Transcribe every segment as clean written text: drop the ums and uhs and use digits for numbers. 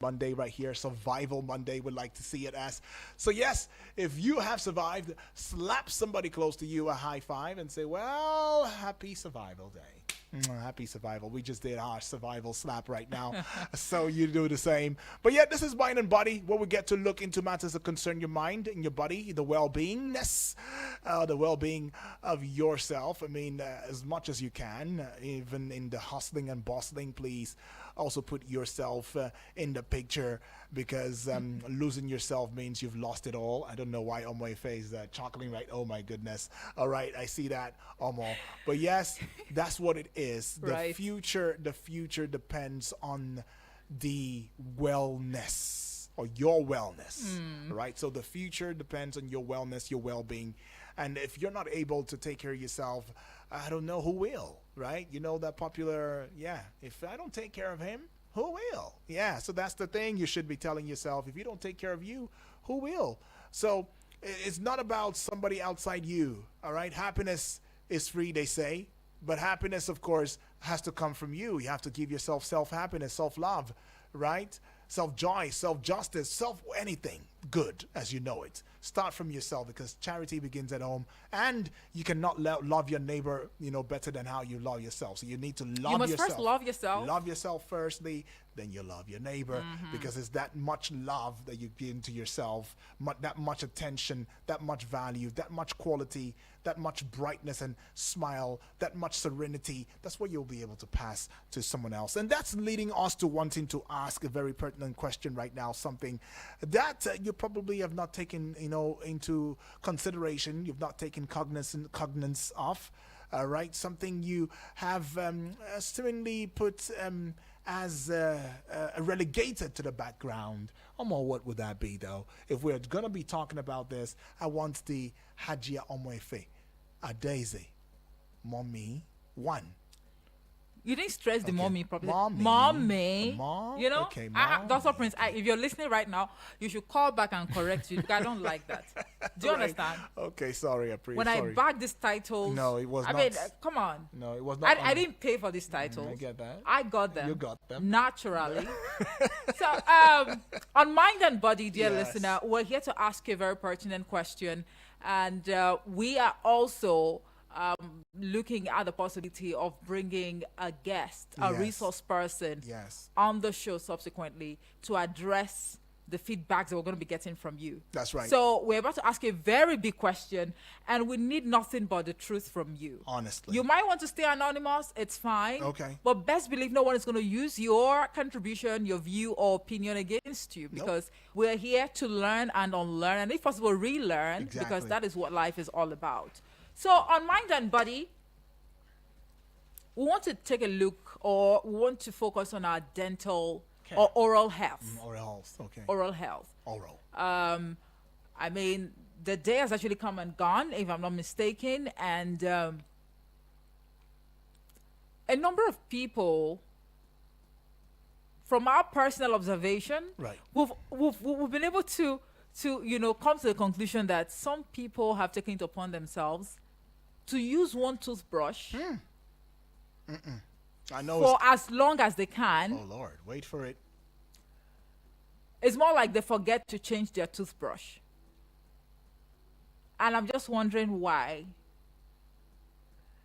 Monday right here, Survival Monday, would like to see it as. So, yes, if you have survived, slap somebody close to you a high five and say, well, happy survival day. Happy survival. We just did our survival slap right now. So you do the same. But yeah, this is Mind and Body, where we get to look into matters that concern your mind and your body, the well-beingness, the well-being of yourself. I mean, as much as you can, even in the hustling and bustling, please also put yourself in the picture, because losing yourself means you've lost it all. I don't know why Omo is chuckling, right? Oh my goodness. All right, I see that, Omo. But yes, that's what it is. Right. The future depends on the wellness, or your wellness, right? So the future depends on your wellness, your well-being. And if you're not able to take care of yourself, I don't know who will, right? You know that popular, if I don't take care of him, who will? Yeah, so that's the thing you should be telling yourself. If you don't take care of you, who will? So it's not about somebody outside you, all right? Happiness is free, they say. But happiness, of course, has to come from you. You have to give yourself self-happiness, self-love, right? Self-joy, self-justice, self-anything good as you know it. Start from yourself, because charity begins at home, and you cannot love your neighbor, better than how you love yourself. So you need to love yourself. You must first love yourself. Love yourself firstly, then you love your neighbor, because it's that much love that you give to yourself, that much attention, that much value, that much quality, that much brightness and smile, that much serenity. That's what you'll be able to pass to someone else. And that's leading us to wanting to ask a very pertinent question right now, something that you probably have not taken, into consideration. You've not taken cognizance of, right? Something you have seemingly put as relegated to the background. What would that be, though? If we're going to be talking about this, I want the Hajia Omoefe, a Daisy, Mommy, one. You didn't stress the mommy properly. Mommy. Mom. Okay, Mom. Dr. Prince, if you're listening right now, you should call back and correct you, because I don't like that. Do you understand? Okay, sorry, When I bagged this title, no, it was not. I mean, come on. No, it was not. I didn't pay for these titles. I get that. I got them. You got them. Naturally. So, on Mind and Body, dear Yes. listener, we're here to ask you a very pertinent question. And we are also looking at the possibility of bringing a guest, a Yes. resource person, Yes. on the show subsequently to address the feedbacks that we're going to be getting from you. That's right. So we're about to ask you a very big question, and we need nothing but the truth from you. Honestly. You might want to stay anonymous. It's fine. Okay. But best believe no one is going to use your contribution, your view, or opinion against you, because we're here to learn and unlearn, and if possible, relearn, because Exactly. that is what life is all about. So on Mind and Body, we want to take a look, or we want to focus on our dental or oral health. Oral health. Okay. Oral health. Oral. I mean, the day has actually come and gone, if I'm not mistaken, and a number of people, from our personal observation, Right. we've been able to come to the conclusion that some people have taken it upon themselves to use one toothbrush I know. for as long as they can. Oh Lord, wait for it. It's more like they forget to change their toothbrush. And I'm just wondering why.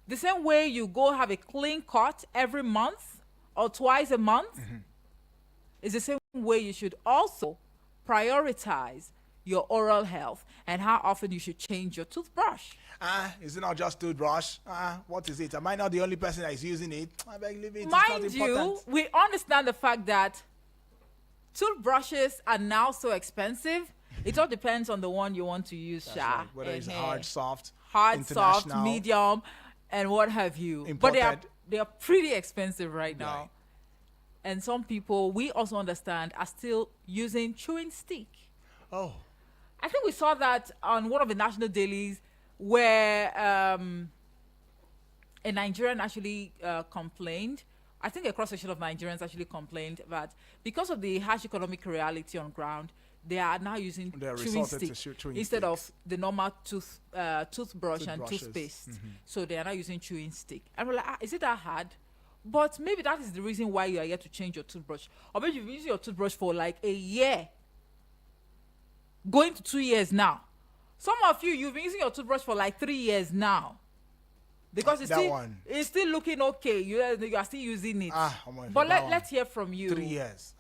The same way you go have a clean cut every month or twice a month, is the same way you should also prioritize your oral health and how often you should change your toothbrush. Is it not just toothbrush? What is it? Am I not the only person that is using it? I beg leave it. It's Mind not you, important. we understand the fact that toothbrushes are now so expensive. It all depends on the one you want to use, That's right. Whether it's hard, soft, soft, international, medium, and what have you. Imported. But they are pretty expensive right now. Right. And some people, we also understand, are still using chewing stick. Oh, I think we saw that on one of the national dailies where a Nigerian actually complained. I think a cross-section of Nigerians actually complained that because of the harsh economic reality on ground, they are now using chewing stick instead of the normal toothbrush and Toothbrushes. toothpaste. So they are now using chewing stick. And we're like, is it that hard But maybe that is the reason why you are yet to change your toothbrush. Or maybe you've been using your toothbrush for like a year, going to 2 years now. Some of you've been using your toothbrush for like 3 years now. Because it's still looking okay. You are still using it. But let's hear from you. 3 years.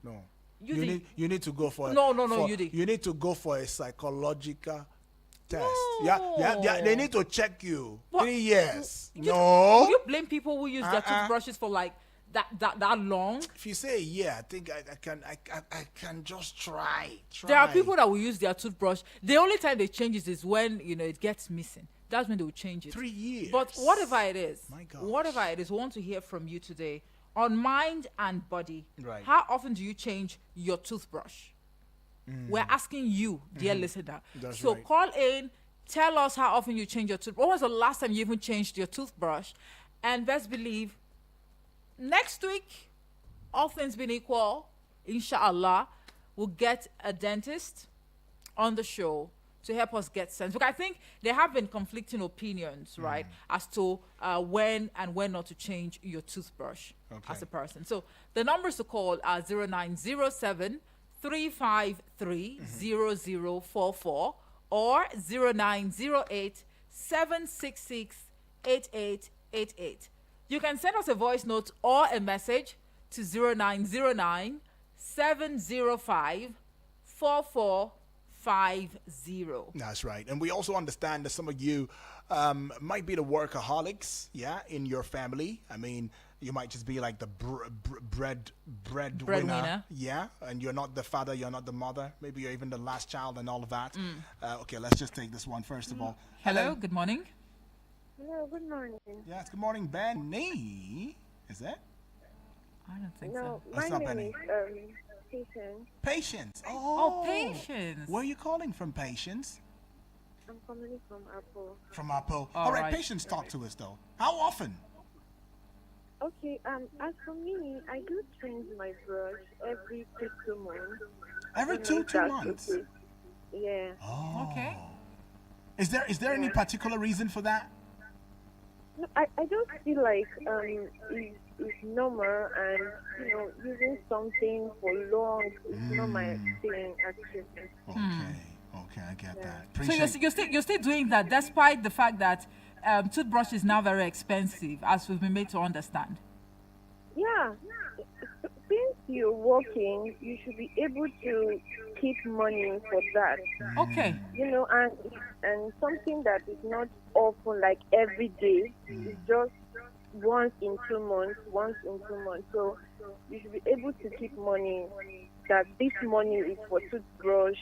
No. You need to go for you need to go for a psychological test. No. Yeah. They need to check you. But 3 years. Do No. you blame people who use their toothbrushes for like that long? If you say a year, I think I can just try. There are people that will use their toothbrush. The only time they change it is when it gets missing. That's when they will change it. 3 years. But whatever it is, my gosh. whatever it is, we want to hear from you today on mind and body. Right. How often do you change your toothbrush? We're asking you, dear listener. That's so right. call in, tell us how often you change your toothbrush. When was the last time you even changed your toothbrush? And best believe, next week, all things being equal, inshallah, we'll get a dentist on the show to help us get sense. Because I think there have been conflicting opinions, right, as to when and when not to change your toothbrush as a person. So the numbers to call are 0907 353 0044 or 0908 766 8888. You can send us a voice note or a message to 0909 705 4450. That's right. And we also understand that some of you might be the workaholics, in your family. I mean, you might just be like the breadwinner. Yeah, and you're not the father, you're not the mother. Maybe you're even the last child and all of that. Okay, let's just take this one first of all. Hello, good morning. Hello, good morning. Yes, good morning, Benny. Is it? I don't think No, so. my not name Benny. is Patience. Patience. Oh, Patience. Where are you calling from, Patience? I'm coming from Apple. From Apple. All All right, right. Patience, talk to us though. How often? Okay, as for me, I do change my brush every 2 months. Every two That's months. okay. Yeah. Oh. Okay. Is there any particular reason for that? No, I just feel like it's normal, and using something for long is not my thing actually. Okay, I get that. So you're still doing that despite the fact that toothbrush is now very expensive, as we've been made to understand. Yeah. Since you're working, you should be able to keep money for that. Okay. And something that is not often like every day. It's just once in 2 months. So you should be able to keep money. That this money is for toothbrush.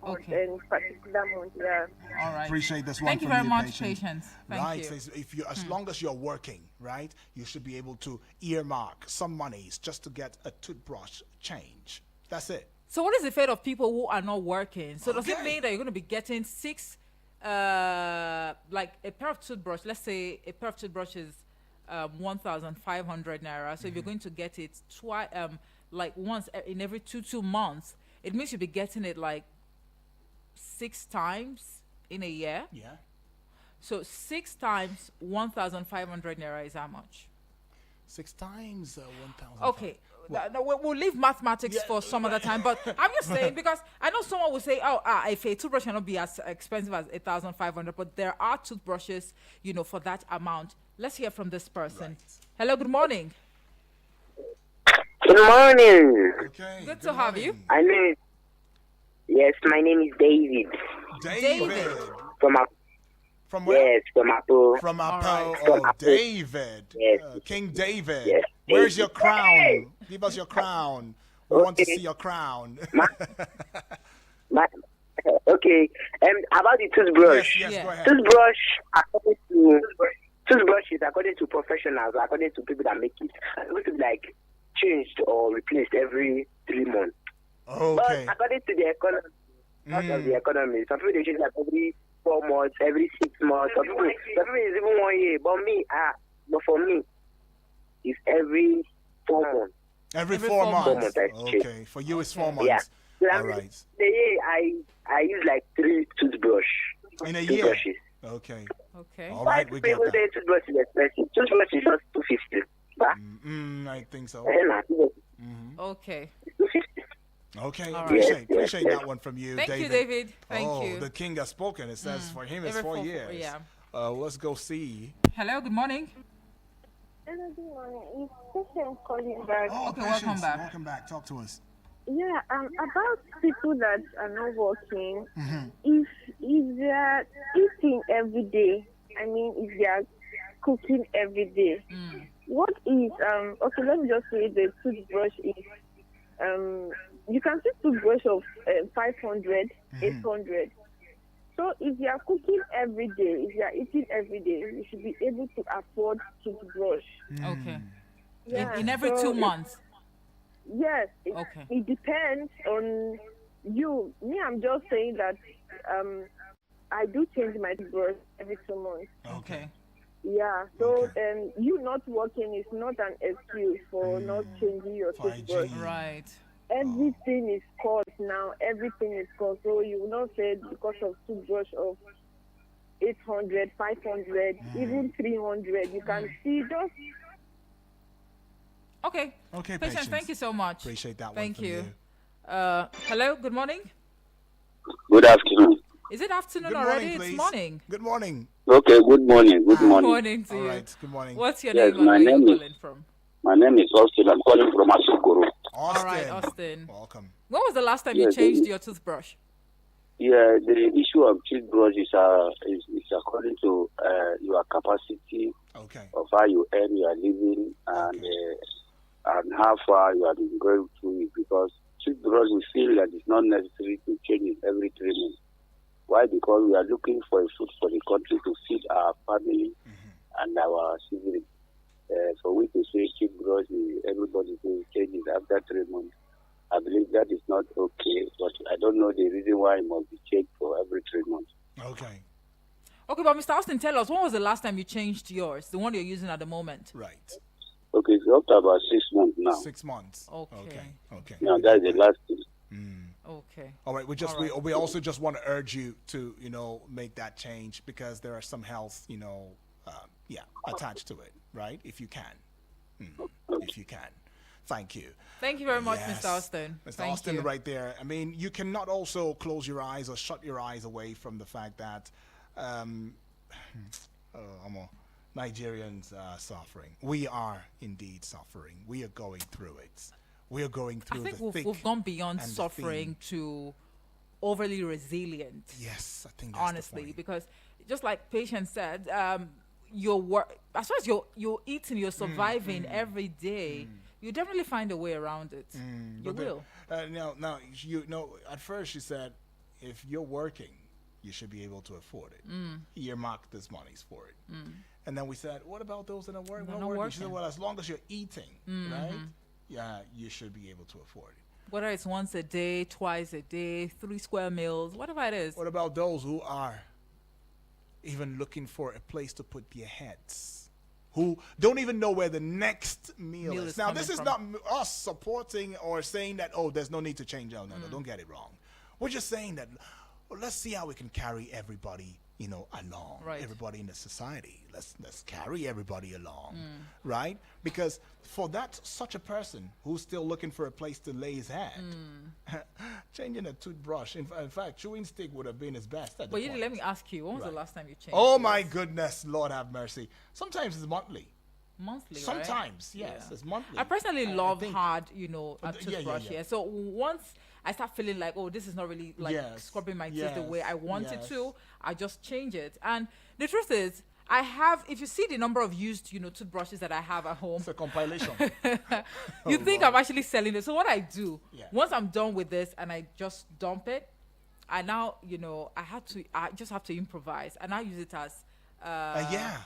Okay. And particular month. Yeah. All right. Appreciate this one. Thank you from very much, Patience. Patience. Thank Right. you. So if you, as long as you're working, right, you should be able to earmark some monies just to get a toothbrush change. That's it. So what is the fate of people who are not working? So does it Okay. mean that you're going to be getting like a pair of toothbrush? Let's say a pair of toothbrush is 1,500 naira. So if you're going to get it like once in every two months, it means you'll be getting it like 6 times in a year. Yeah. So 6 times 1,500 naira is how much? 6 times 1,000. Okay. We'll leave mathematics for some other time, but I'm just saying, because I know someone will say, if a toothbrush cannot be as expensive as 1,500, but there are toothbrushes, for that amount. Let's hear from this person. Right. Hello, good morning. Good morning. Okay. Good to have you. Yes, my name is David. David. From where? Yes, from Apple. From Apple. right. From Oh, Apple. David. Yes. King David. Yes, Where's David. your crown? Give us your crown. We want to Okay. see your crown. Okay, about the toothbrush. yes, Yeah. go ahead. Toothbrushes, according to professionals, according to people that make it, are supposed to be like changed or replaced every 3 months. Okay. But according to the economy, not of the economy, some people they change like every 4 months, every 6 months. Some people is even 1 year. But for me, it's every 4 months. Every Every 4 4 months. months. Okay. For you, it's 4 months. Yeah. So All right. the year I use like 3 toothbrush. In a year. Toothbrushes. Okay. Okay. All Why right, do we get people that. say toothbrush is expensive? Toothbrush is just 250. Bah, I think so. Okay. 250. Okay, All right. appreciate Yes. that one from you, Thank David. you, David. Thank oh, you. the king has spoken. It says for him it's Every 4 4 years. yeah. Let's go see. Hello, good morning. Hello, good morning. It's Christian calling back. Oh, Okay, welcome Patience, back. Welcome back. Talk to us. Yeah, about people that are not working. If they are eating every day, I mean, if they are cooking every day, what is okay? Let me just say the toothbrush is you can see toothbrush of 500, 800. So if you are cooking every day, if you are eating every day, you should be able to afford toothbrush. Okay. Yeah, In every so 2 months. Yes, Okay. it depends on you. Me, I'm just saying that I do change my toothbrush every 2 months. Okay. Yeah, so Okay. you not working is not an excuse for not changing your For toothbrush. hygiene. Right. Everything is cost now. Everything is cost. So you will not say because of toothbrush of 800, 500, even 300. You can see just Okay. Okay, Patience, Patience. thank you so much. Appreciate that Thank one from you. Hello, good morning. Good afternoon. Is it afternoon Good already? morning, please. It's morning. Good morning. Okay, good morning. Good Good morning. morning to All you. right. Good morning. What's your Yes, name and my where you name is- calling from? My name is Austin. I'm calling from Asukuru. Austin. All right, Austin. Welcome. When was the last time you Yes, changed it- your toothbrush? Yeah, the issue of toothbrush is according to your capacity Okay. of how you earn your living and how far you have been going through it. Because toothbrush, we feel that it's not necessary to change it every 3 months. Why? Because we are looking for a food for the country to feed our family and our siblings. For we to say toothbrush, everybody to change it after 3 months. I believe that is not okay, but I don't know the reason why it must be changed for every 3 months. Okay. Okay, but Mr. Austin, tell us, when was the last time you changed yours, the one you're using at the moment? Right. Okay, it's up to about 6 months now. 6 months. Okay. Okay. Now that's the last thing. Okay. All right. All right. We also just want to urge you to make that change because there are some health attached to it. Right. If you can. If you can. Thank you. Thank you very much, Yes. Mr. Austin. Mr. Thank Austin, you. right there. I mean, you cannot also close your eyes or shut your eyes away from the fact that Nigerians are suffering. We are indeed suffering. We are going through it. We are going I through think the thick. we've gone beyond and the suffering to overly resilient. Yes, I think that's the Honestly, point. because just like Patience said, your work, as far as you're eating, you're surviving every day, you definitely find a way around it. You But the- will. now, at first she said, if you're working, you should be able to afford it. Earmark this monies for it. And then we said, what about those that are They're not not working? She said, working. well, as long as you're eating, right? Yeah, you should be able to afford it. Whether it's once a day, twice a day, 3 square meals, whatever it is. What about those who are even looking for a place to put their heads? Who don't even know where the next meal Meal is. is Now, coming this is from. not us supporting or saying that, oh, there's no need to change. No, don't get it wrong. We're just saying that, well, let's see how we can carry everybody, along. Right. Everybody in the society. Let's carry everybody along, right? Because for such a person who's still looking for a place to lay his head, changing a toothbrush, in fact, chewing stick would have been his best. At the But you point. let me ask you, when was the Right. last time you changed? Oh yours? my goodness, Lord have mercy. Sometimes it's monthly. Monthly, right? Sometimes, yes, Yeah. it's monthly. I personally I love think- hard, a yeah, toothbrush. yeah. Yeah. So once I start feeling like, oh, this is not really like Yes, scrubbing my teeth the way I want it yes. to, I just change it. And the truth is, I have, if you see the number of used, toothbrushes that I have at home, It's a compilation. you think Lord. I'm actually selling it. So what I do, Yeah. once I'm done with this and I just dump it, I now, I just have to improvise. And I use it as, Yeah.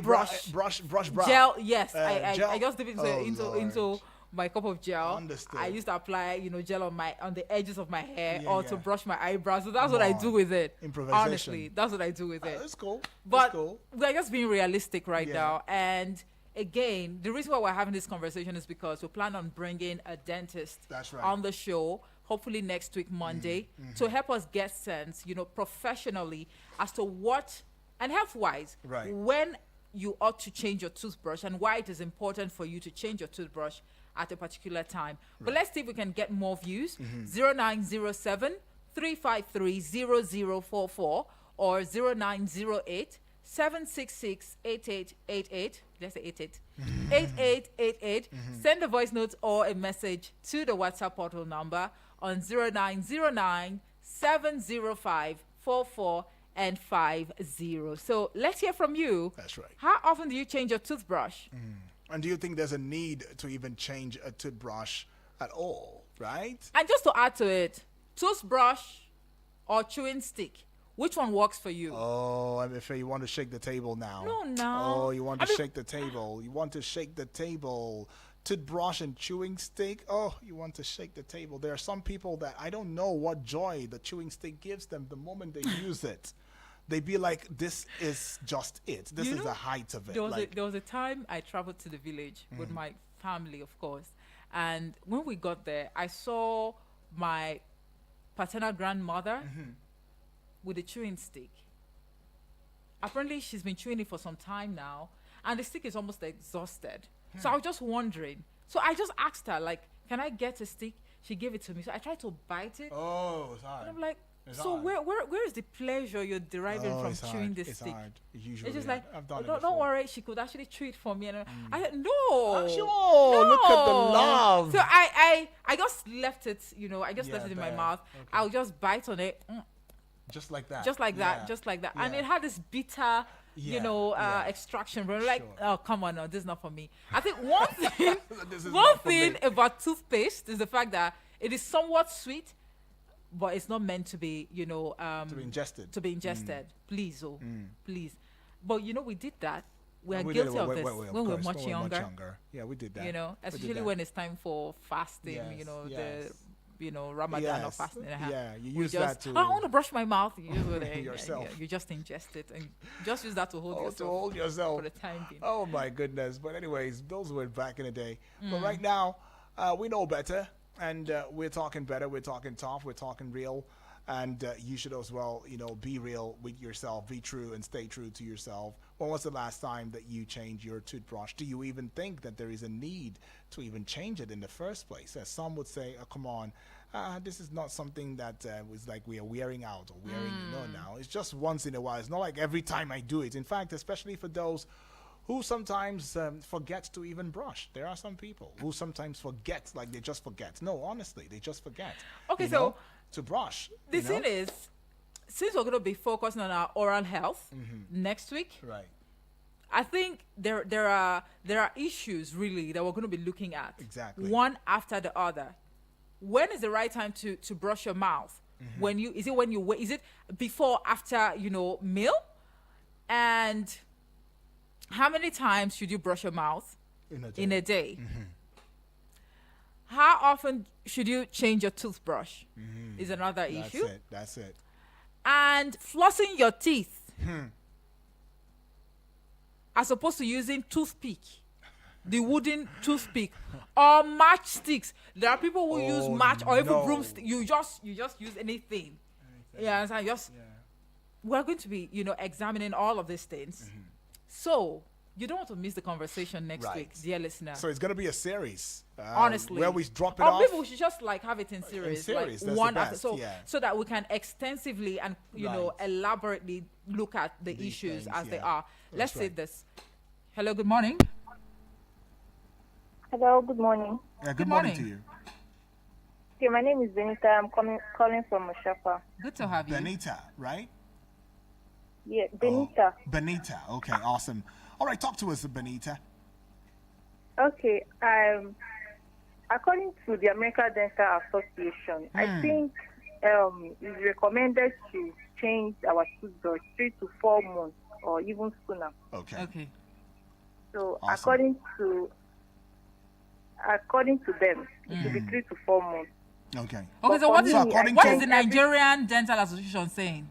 brush. brush brow. Gel, yes. Gel. I just dip it into Lord. my cup of gel. Understood. I used to apply, gel on the edges of my hair Yeah, or yeah. to brush my eyebrows. So that's Come what I on. do with it. Improvisation. Honestly, that's what I do with it. That's cool. But That's cool. we're just being realistic right Yeah. now. And again, the reason why we're having this conversation is because we plan on bringing a dentist That's right. on the show, hopefully next week, Monday, to help us get sense, professionally as to what, and health-wise, Right. when you ought to change your toothbrush and why it is important for you to change your toothbrush at a particular time. But let's see if we can get more views. 0907 353 0044 or 0908 766 8888. Let's say 88. 8888. Send a voice note or a message to the WhatsApp portal number on 0909 705 44 and 50. So let's hear from you. That's right. How often do you change your toothbrush? And do you think there's a need to even change a toothbrush at all, right? And just to add to it, toothbrush or chewing stick, which one works for you? Oh, I'm afraid you want to shake the table now. No. Oh, you want to shake the table. You want to shake the table. Toothbrush and chewing stick. Oh, you want to shake the table. There are some people that I don't know what joy the chewing stick gives them the moment they use it. They be like, this is just it. This is the height of it. There was a time I traveled to the village with my family, of course. And when we got there, I saw my paternal grandmother with a chewing stick. Apparently, she's been chewing it for some time now, and the stick is almost exhausted. So I was just wondering. So I just asked her, like, can I get a stick? She gave it to me. So I tried to bite it. Oh, it's hard. And I'm like, It's so hard. where is the pleasure you're deriving from it's chewing hard. this It's stick? hard. Usually, It's just like, I've done it don't before. worry, she could actually chew it for me. And I said, no. Sure, look at the love. So I just left it, I just Yeah, left it in my there. mouth. Okay. I'll just bite on it. Just like that. Just like that, Yeah. just like that. And Yeah. it had this bitter, Yeah. extraction. But I'm like, Sure. oh, come on, no, this is not for me. I think one thing, This is one not for thing me. about toothpaste is the fact that it is somewhat sweet, but it's not meant to be, To be ingested. to be ingested. Please, please. But we did that. We are We did it guilty of this of when we were course, much when younger. Yeah, we did that. You know, We did especially that. when it's time for fasting. Yes, yes. Ramadan or Yes. fasting. Yeah, you We use just, that to I want to brush my mouth. You use it, Yourself. you just ingest it and just use that to hold to yourself hold yourself. for the time being. Oh my goodness. But anyways, those were back in the day. But right now, we know better, and we're talking better. We're talking tough. We're talking real. And you should as well, be real with yourself, be true and stay true to yourself. When was the last time that you changed your toothbrush? Do you even think that there is a need to even change it in the first place? As some would say, oh, come on, this is not something that was like we are wearing out or wearing. No, now it's just once in a while. It's not like every time I do it. In fact, especially for those who sometimes forget to even brush. There are some people who sometimes forget, like they just forget. No, honestly, they just forget. Okay, you so know, to brush. The thing is, since we're going to be focusing on our oral health next week, Right. I think there are issues really that we're going to be looking at. Exactly. One after the other. When is the right time to brush your mouth? Is it before, after, meal? And how many times should you brush your mouth in a day? How often should you change your toothbrush? Is another issue. That's it. And flossing your teeth, as opposed to using toothpick, the wooden toothpick, or matchsticks. There are people who use match or even no. broomstick. You just use anything. Yeah, so we're going to be examining all of these things. So you don't want to miss the conversation next Right. week, dear listener. So it's going to be a series. Honestly, where we drop it or off. maybe we should just have it in series, series, that's like the one after, best, so yeah. so that we can extensively and Right. elaborately look at the These issues things, as they yeah. are. Let's That's say right. this. Hello, good morning. Hello, good morning. Good morning to you. Okay, my name is Benita. I'm calling from Mashapa. Good to have you. Benita, right? Yeah, Benita. Benita. Okay, awesome. All right, talk to us, Benita. Okay, according to the American Dental Association, I think it's recommended to change our toothbrush 3 to 4 months or even sooner. Okay. Okay. So Awesome. according to them, it should be 3 to 4 months. Okay. Okay, so for what me, is I according what to- is the Nigerian Dental Association saying?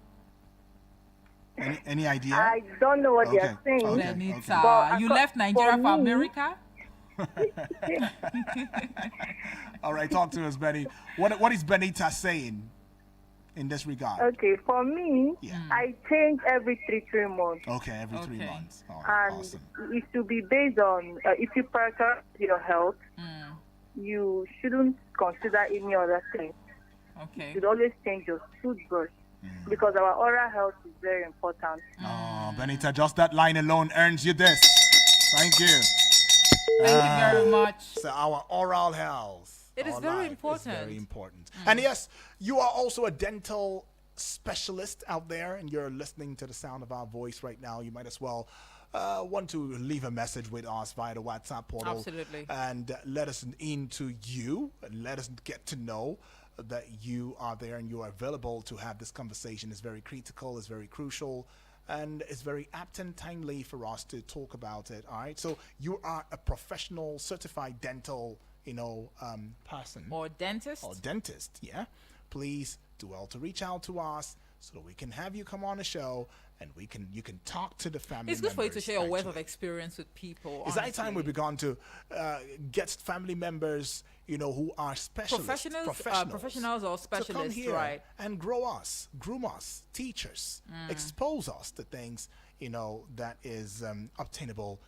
Any idea? I don't know what they Okay. are saying. Okay. Benita, But you left Nigeria for me- America? All right, talk to us, Benny. What is Benita saying in this regard? Okay, for me, Yeah. I change every 3 months. Okay, every 3 Okay. months. All right, And awesome. it should be based on, if you prioritize your health, you shouldn't consider any other thing. Okay. You should always change your toothbrush because our oral health is very important. Oh, Benita, just that line alone earns you this. Thank you. Thank you very much. So our oral health. It is our very life important. Is very important. And yes, you are also a dental specialist out there, and you're listening to the sound of our voice right now. You might as well want to leave a message with us via the WhatsApp portal. Absolutely. And let us into you, and let us get to know that you are there and you are available to have this conversation. Is very critical, is very crucial, and it's very apt and timely for us to talk about it. All right. So you are a professional, certified dental, person Or dentist? or dentist. Yeah. Please do well to reach out to us so that we can have you come on the show and you can talk to the family. It's good for you to members, share your wealth of actually. experience with people. It's high time we honestly. began to get family members, who are specialists, professionals or to come specialists, here right? and groom us, teach us, expose us to things, that is obtainable,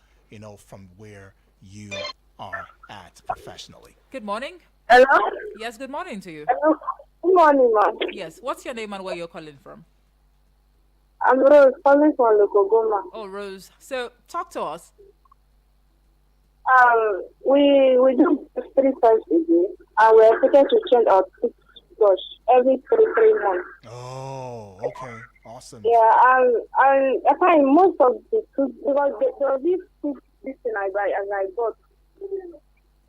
from where you are at professionally. Good morning. Hello? Yes, good morning to you. Hello? Good morning, ma'am. Yes, what's your name and where you're calling from? I'm Rose, calling from Lokogoma. Oh, Rose. So talk to us. We do 3 times a day, and we're expected to change our toothbrush every 3 months. Oh, okay, awesome. Yeah, and I find most of the tooth, because there was this thing I buy and I got.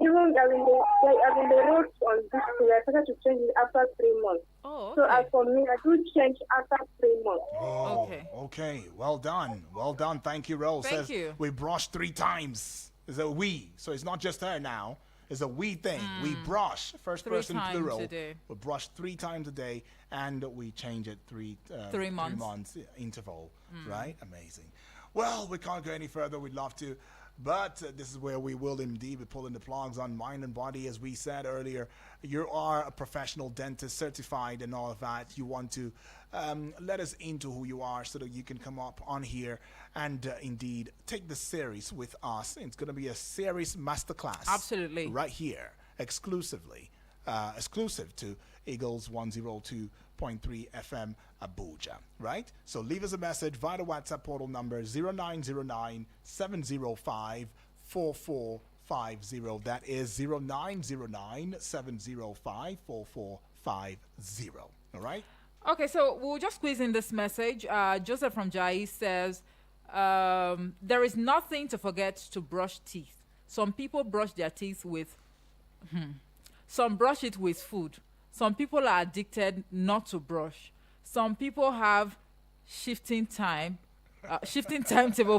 Even having the roads on this thing, we're expected to change it after 3 months. Oh, So okay. as for me, I do change after 3 months. Oh, Okay. okay. Well done. Well done. Thank you, Rose. Thank Says you. We brush 3 times. It's a we. So it's not just her now. It's a we thing. We brush. First 3 person times plural. a day. We brush 3 times a day, and we change it 3 3 months. 3 months interval. Right? Amazing. Well, we can't go any further. We'd love to. But this is where we will indeed be pulling the plugs on mind and body. As we said earlier, you are a professional dentist, certified and all of that. You want to let us into who you are so that you can come up on here and indeed take the series with us. It's going to be a series masterclass. Absolutely. Right here, exclusive to Eagles 102.3 FM Abuja, right? So leave us a message via the WhatsApp portal number 0909 705 4450. That is 0909 705 4450. All right? Okay, so we'll just squeeze in this message. Joseph from Jai says, there is nothing to forget to brush teeth. Some people brush their teeth with, some brush it with food. Some people are addicted not to brush. Some people have shifting timetable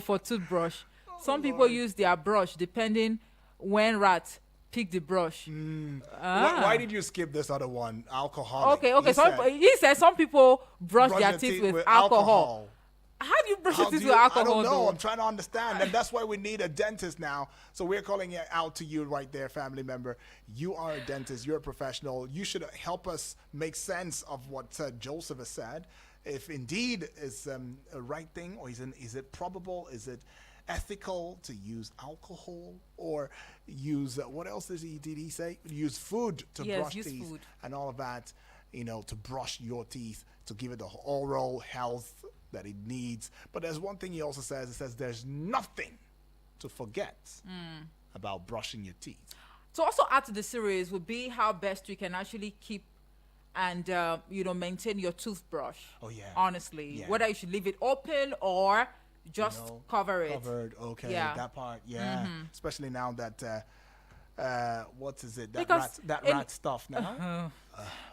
for toothbrush. Some people use their brush depending when rats pick the brush. Why did you skip this other one? Alcoholic. Okay. He said some people brush their teeth with alcohol. How do you brush your teeth with alcohol? I don't know. though? I'm trying to understand. And that's why we need a dentist now. So we're calling it out to you right there, family member. You are a dentist. You're a professional. You should help us make sense of what Joseph has said. If indeed it's a right thing, or is it probable? Is it ethical to use alcohol or use, what else did he say? Use food to brush teeth food. and all of that, to brush your teeth, to give it the oral health that it needs. But there's one thing he also says. It says there's nothing to forget about brushing your teeth. To also add to the series would be how best you can actually keep and maintain your toothbrush. Oh yeah. Honestly, Yeah. whether you should leave it open or just cover it. Covered, okay. Yeah. That part, yeah. Especially now that what is it? That Because rat stuff now.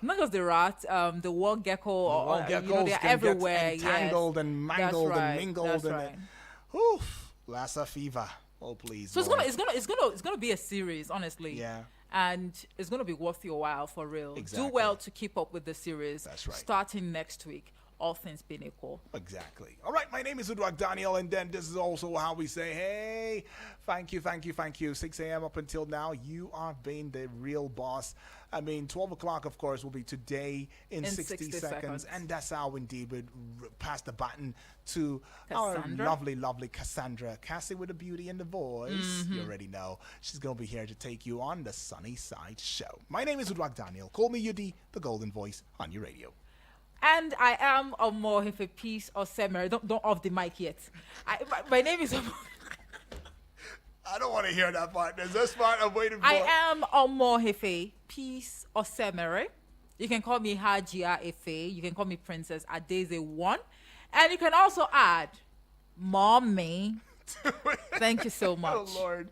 Not just the rat, the wall gecko, or Geckos they're can everywhere. get entangled yes. and mangled That's right. and mingled That's and right. Lassa fever. Oh please. So Lord. it's gonna be a series, honestly. Yeah. And it's gonna be worth your while for real. Exactly. Do well to keep up with the series. That's right. Starting next week. all things being equal. Exactly. All right, my name is Udwak Daniel, and then this is also how we say, hey, thank you. 6 a.m. up until now, you are being the real boss. I mean, 12 o'clock, of course, will be today in 60 seconds. And that's how, indeed, we pass the baton to Cassandra. our lovely Cassandra. Cassie with the beauty and the voice. You already know. She's going to be here to take you on the Sunny Side Show. My name is Udwak Daniel. Call me UD, the golden voice on your radio. And I am Omo if a piece or seminary. Don't off the mic yet. My name is Omo. I don't want to hear that part. There's this part I'm waiting for. I am Omo Hefe, Peace or Semere. You can call me Hajia Efe. You can call me Princess Adeze 1. And you can also add Mommy. Thank you so much. Oh, Lord.